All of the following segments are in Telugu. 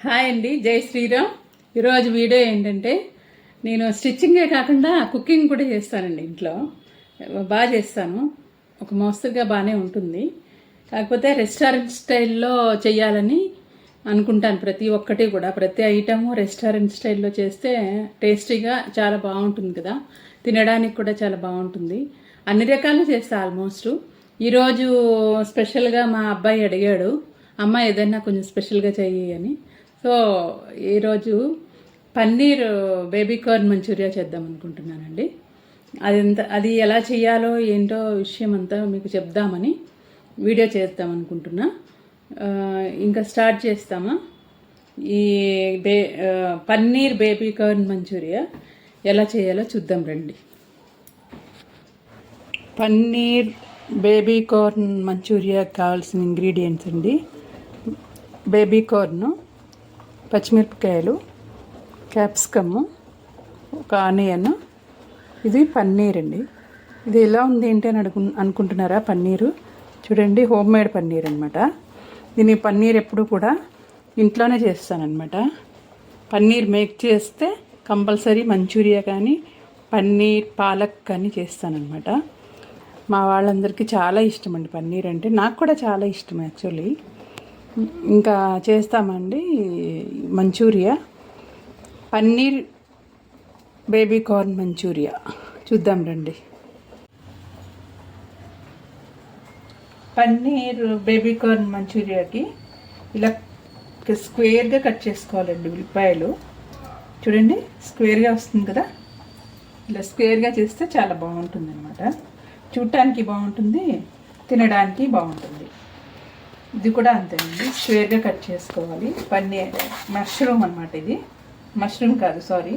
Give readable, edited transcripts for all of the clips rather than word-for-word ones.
హాయ్ అండి, జై శ్రీరామ్. ఈరోజు వీడియో ఏంటంటే నేను స్టిచ్చింగే కాకుండా కుకింగ్ కూడా చేస్తానండి. ఇంట్లో బాగా చేస్తాను, ఒక మోస్తరుగా బాగానే ఉంటుంది. కాకపోతే రెస్టారెంట్ స్టైల్లో చేయాలని అనుకుంటాను. ప్రతి ఒక్కటి కూడా, ప్రతి ఐటము రెస్టారెంట్ స్టైల్లో చేస్తే టేస్టీగా చాలా బాగుంటుంది కదా, తినడానికి కూడా చాలా బాగుంటుంది. అన్ని రకాలు చేస్తా ఆల్మోస్ట్. ఈరోజు స్పెషల్గా మా అబ్బాయి అడిగాడు, అమ్మ ఏదైనా కొంచెం స్పెషల్గా చెయ్యి అని. సో ఈరోజు పన్నీర్ బేబీ కార్న్ మంచూరియా చేద్దాం అనుకుంటున్నానండి. అది ఎలా చేయాలో ఏంటో విషయం అంతా మీకు చెప్దామని వీడియో చేద్దాం అనుకుంటున్నా. ఇంకా స్టార్ట్ చేస్తామా? ఈ పన్నీర్ బేబీ కార్న్ మంచూరియా ఎలా చేయాలో చూద్దాం రండి. పన్నీర్ బేబీ కార్న్ మంచూరియా కావాల్సిన ఇంగ్రీడియంట్స్ అండి: బేబీ కార్న్, పచ్చిమిరపకాయలు, క్యాప్సికమ్, ఒక ఆనియన్, ఇది పన్నీర్ అండి. ఇది ఎలా ఉంది ఏంటి అని అనుకుంటున్నారా? పన్నీరు చూడండి, హోమ్ మేడ్ పన్నీర్ అనమాట. దీని పన్నీర్ ఎప్పుడు కూడా ఇంట్లోనే చేస్తానన్నమాట. పన్నీర్ మేక్ చేస్తే కంపల్సరీ మంచూరియా కానీ పన్నీర్ పాలక్ కానీ చేస్తానన్నమాట. మా వాళ్ళందరికీ చాలా ఇష్టం అండి పన్నీర్ అంటే. నాకు కూడా చాలా ఇష్టం యాక్చువల్లీ. ఇంకా చేస్తామండి Manchuria, paneer baby corn Manchuria చూద్దాం రండి. పన్నీర్ బేబీ కార్న్ మంచూరియాకి ఇలా స్క్వేర్గా కట్ చేసుకోవాలండి. ఉల్లిపాయలు చూడండి, స్క్వేర్గా వస్తుంది కదా. ఇలా స్క్వేర్గా చేస్తే చాలా బాగుంటుంది అనమాట. చూడటానికి బాగుంటుంది, తినడానికి బాగుంటుంది. ఇది కూడా అంతేనండి, స్క్వేర్గా కట్ చేసుకోవాలి. పన్నీర్ మష్రూమ్ అనమాట. ఇది మష్రూమ్ కాదు, సారీ,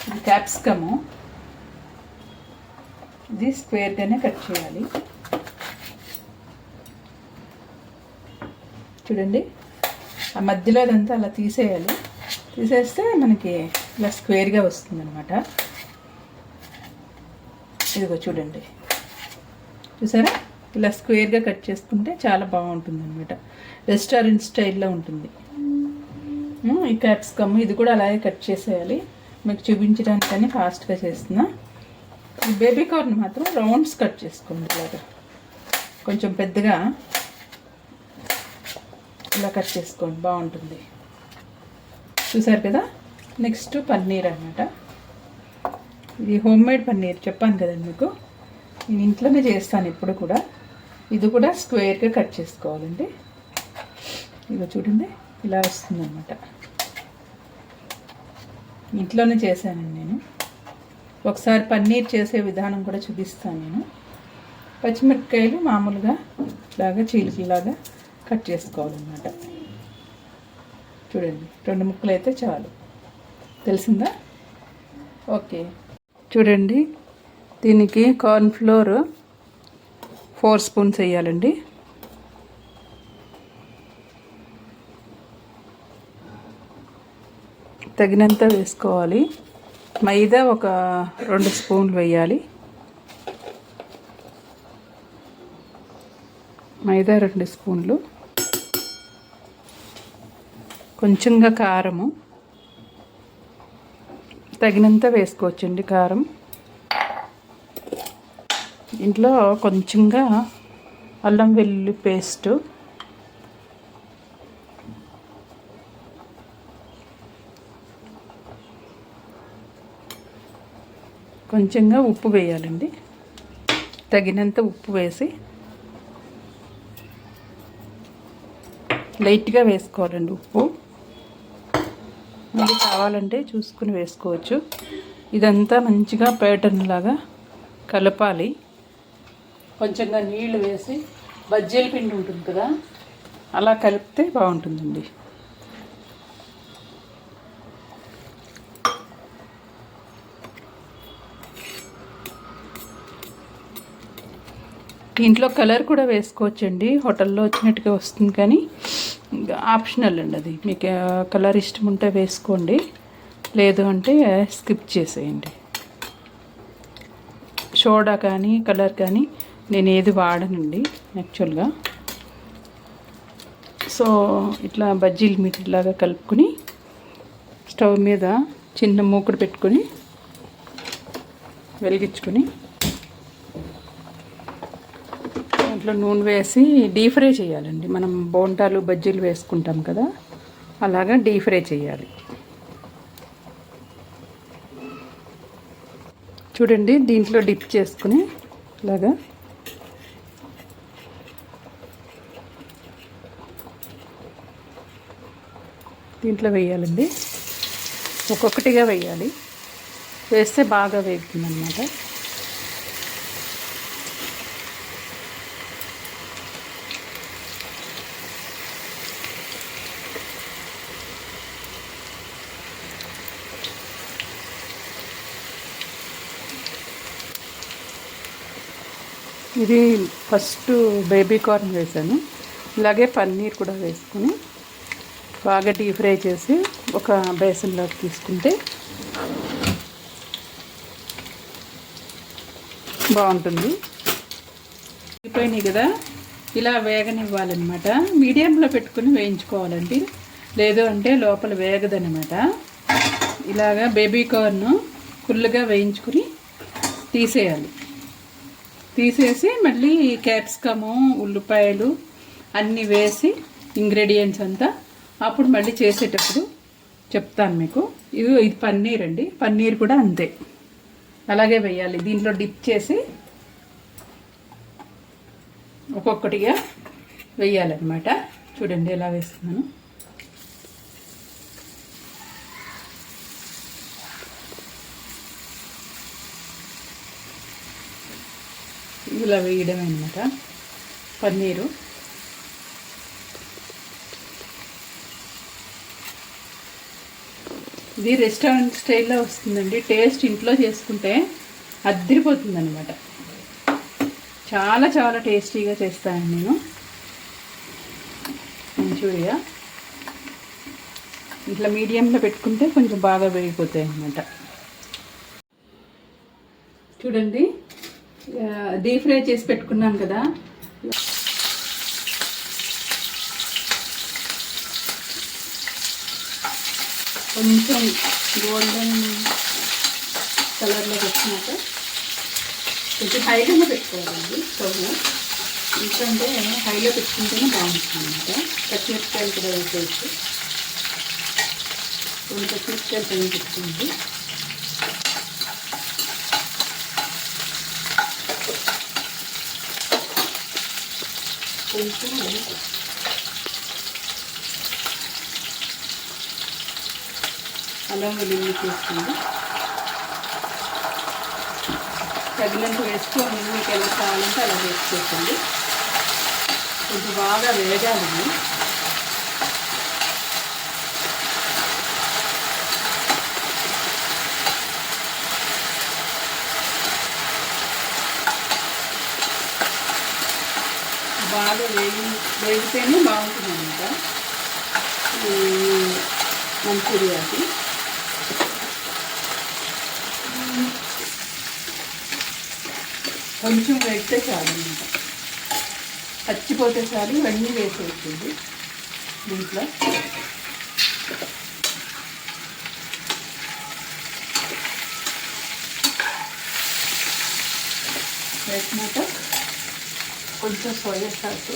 ఇది క్యాప్సికము. ఇది స్క్వేర్గానే కట్ చేయాలి. చూడండి, ఆ మధ్యలో అదంతా అలా తీసేయాలి. తీసేస్తే మనకి ఇలా స్క్వేర్గా వస్తుంది అనమాట. ఇదిగో చూడండి, చూసారా? ఇలా స్క్వేర్గా కట్ చేసుకుంటే చాలా బాగుంటుంది అనమాట. రెస్టారెంట్ స్టైల్లో ఉంటుంది. ఈ క్యాప్సికమ్ ఇది కూడా అలాగే కట్ చేసేయాలి. మీకు చూపించడానికని ఫాస్ట్గా చేస్తున్నా. ఈ బేబీ కార్న్ మాత్రం రౌండ్స్ కట్ చేసుకోండి. ఇలాగా కొంచెం పెద్దగా ఇలా కట్ చేసుకోండి, బాగుంటుంది. చూసారు కదా. నెక్స్ట్ పన్నీర్ అనమాట. ఇది హోమ్ మేడ్ పన్నీర్ చెప్పాను కదండి మీకు, నేను ఇంట్లోనే చేస్తాను ఎప్పుడు కూడా. ఇది కూడా స్క్వేర్గా కట్ చేసుకోవాలండి. ఇదిగో చూడండి, ఇలా వస్తుందన్నమాట. ఇంట్లోనే చేశానండి నేను. ఒకసారి పన్నీర్ చేసే విధానం కూడా చూపిస్తాను నేను. పచ్చిమిరపకాయలు మామూలుగా ఇలాగా చీలికలాగా కట్ చేసుకోవాలన్నమాట. చూడండి, 2 ముక్కలు అయితే చాలు. తెలిసిందా? ఓకే. చూడండి, దీనికి కార్న్ ఫ్లోర్ 4 స్పూన్స్ వేయాలండి. తగినంత వేసుకోవాలి. మైదా ఒక 2 స్పూన్లు వేయాలి. మైదా 2 స్పూన్లు. కొంచెంగా కారము తగినంత వేసుకోవచ్చండి. కారం ఇంట్లో కొంచెంగా అల్లం వెల్లుల్లి పేస్టు, కొంచెంగా ఉప్పు వేయాలండి. తగినంత ఉప్పు వేసి లైట్గా వేసుకోవాలండి ఉప్పు. మళ్ళీ కావాలంటే చూసుకుని వేసుకోవచ్చు. ఇదంతా మంచిగా ప్యాటర్న్ లాగా కలపాలి. కొంచెంగా నీళ్లు వేసి, బజ్జీల పిండి ఉంటుంది కదా, అలా కలిపితే బాగుంటుందండి. దీంట్లో కలర్ కూడా వేసుకోవచ్చండి. హోటల్లో వచ్చినట్టుగా వస్తుంది, కానీ ఆప్షనల్ అండి అది. మీకు కలర్ ఇష్టం ఉంటే వేసుకోండి, లేదు అంటే స్కిప్ చేసేయండి. సోడా కానీ కలర్ కానీ నేను ఏది వాడనండి యాక్చువల్గా. సో ఇట్లా బజ్జీలు మీటర్లాగా కలుపుకొని స్టవ్ మీద చిన్న మూకుడు పెట్టుకొని వెలిగించుకొని దాంట్లో నూనె వేసి డీప్ ఫ్రై చేయాలండి. మనం బోండాలు బజ్జీలు వేసుకుంటాం కదా, అలాగా డీప్ ఫ్రై చేయాలి. చూడండి, దీంట్లో డిప్ చేసుకుని ఇలాగా దీంట్లో వేయాలండి. ఒక్కొక్కటిగా వేయాలి, వేస్తే బాగా వేగుతుంది అన్నమాట. ఇది ఫస్ట్ బేబీ కార్న్ వేసాను. ఇలాగే పన్నీర్ కూడా వేసుకొని బాగా డీప్ ఫ్రై చేసి ఒక బేసన్లోకి తీసుకుంటే బాగుంటుంది. అయిపోయినాయి కదా, ఇలా వేగనివ్వాలన్నమాట. మీడియంలో పెట్టుకుని వేయించుకోవాలండి, లేదు అంటే లోపల వేగదనమాట. ఇలాగా బేబీ కార్న్ ఫుల్గా వేయించుకుని తీసేయాలి. తీసేసి మళ్ళీ క్యాప్సికము, ఉల్లిపాయలు అన్నీ వేసి ఇంగ్రీడియంట్స్ అంతా అప్పుడు మళ్ళీ చేసేటప్పుడు చెప్తాను మీకు. ఇది పన్నీర్ అండి, పన్నీర్ కూడా అంతే అలాగే వేయాలి. దీంట్లో డిప్ చేసి ఒక్కొక్కటిగా వేయాలన్నమాట. చూడండి ఎలా వేస్తున్నాను. ఇలా వేయడం అనమాట పన్నీరు. ఇది రెస్టారెంట్ స్టైల్లో వస్తుందండి. టేస్ట్ ఇంట్లో చేసుకుంటే అద్దరిపోతుంది అనమాట. చాలా చాలా టేస్టీగా చేస్తాను నేను మంచూరియా. ఇట్లా మీడియంలో పెట్టుకుంటే కొంచెం బాగా వేగిపోతాయి అన్నమాట. చూడండి, డీప్ ఫ్రై చేసి పెట్టుకున్నాను కదా, కొంచెం గోల్డెన్ కలర్లో వచ్చినాక కొంచెం హైలో పెట్టుకోవాలండి స్టవ్. ఎందుకంటే హైలో పెట్టుకుంటేనే బాగుంటుంది అన్నమాట. పచ్చిమిరపకాయలు కూడా వేసేసి కొన్ని పచ్చిమిరపకాయలు పైన పెట్టుకోండి. కొంచెం అల్లం వెల్లుల్లి వేసుకోండి. తగినంత వేసుకొని మీకు ఎలా కావాలంటే అలా వేసుకోండి. కొంచెం బాగా వేగాలి. బాగా వేగితేనే బాగుంటుంది అన్నమాట మంచూరియాకి. కొంచెం వేస్తే చాలు అన్నమాట, పచ్చిపోతే చాలు. ఇవన్నీ వేసేస్తుంది దీంట్లో. వేసినాక కొంచెం సోయా సాస్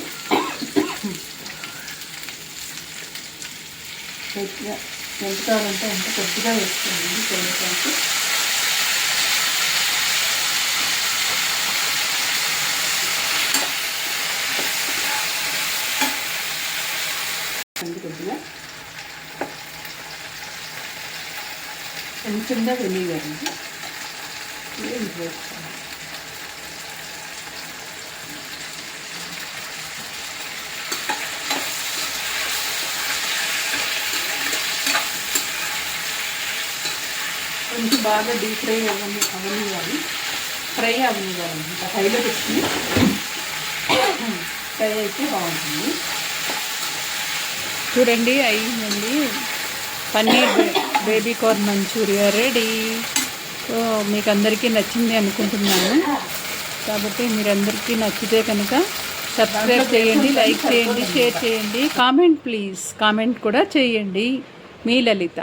కొద్దిగా ఎంత కావాలంటే అంత కొద్దిగా వేసుకోండి. సోయా సాస్ కొద్దిగా కొంచెంగా వెలిగారండి వేసుకోండి. కొంచెం బాగా డీప్ ఫ్రై అవనివ్వాలి, ఫ్రై అవనివ్వాలన్నమాట. హైలో పెట్టుకుని ఫ్రై అయితే బాగుంటుంది. చూడండి, అయ్యిందండి paneer baby corn Manchuria ready. So మీకు అందరికీ నచ్చింది అనుకుంటున్నాను. కాబట్టి మీరందరికీ నచ్చితే కనుక సబ్స్క్రైబ్ చేయండి, లైక్ చేయండి, షేర్ చేయండి, కామెంట్ ప్లీజ్, కామెంట్ కూడా చేయండి. మీ లలిత.